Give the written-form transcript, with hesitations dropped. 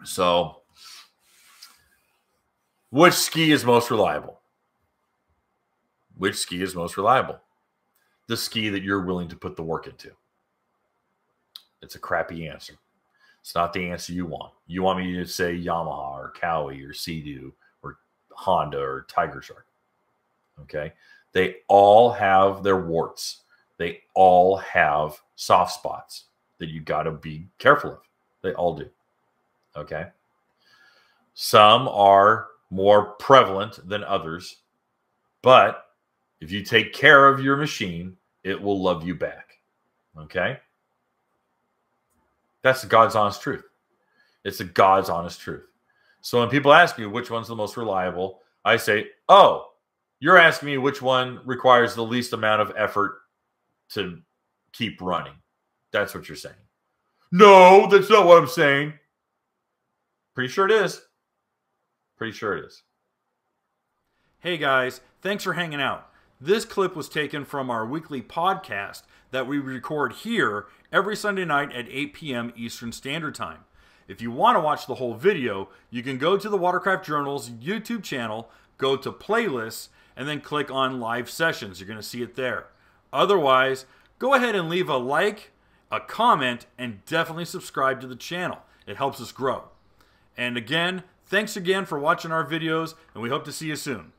So, which ski is most reliable? Which ski is most reliable? The ski that you're willing to put the work into. It's a crappy answer. It's not the answer you want. You want me to say Yamaha or Cowie or Sea-Doo or Honda or Tiger Shark. Okay? They all have their warts. They all have soft spots that you got to be careful of. They all do. Okay? Some are more prevalent than others, but if you take care of your machine, it will love you back. Okay? That's the God's honest truth. It's the God's honest truth. So when people ask me which one's the most reliable, I say, oh, you're asking me which one requires the least amount of effort to keep running. That's what you're saying. No, that's not what I'm saying. Pretty sure it is. Pretty sure it is. Hey guys, thanks for hanging out. This clip was taken from our weekly podcast that we record here every Sunday night at 8 p.m. Eastern Standard Time. If you want to watch the whole video, you can go to the Watercraft Journal's YouTube channel, go to playlists, and then click on live sessions. You're going to see it there. Otherwise, go ahead and leave a like, a comment, and definitely subscribe to the channel. It helps us grow. And again, thanks again for watching our videos, and we hope to see you soon.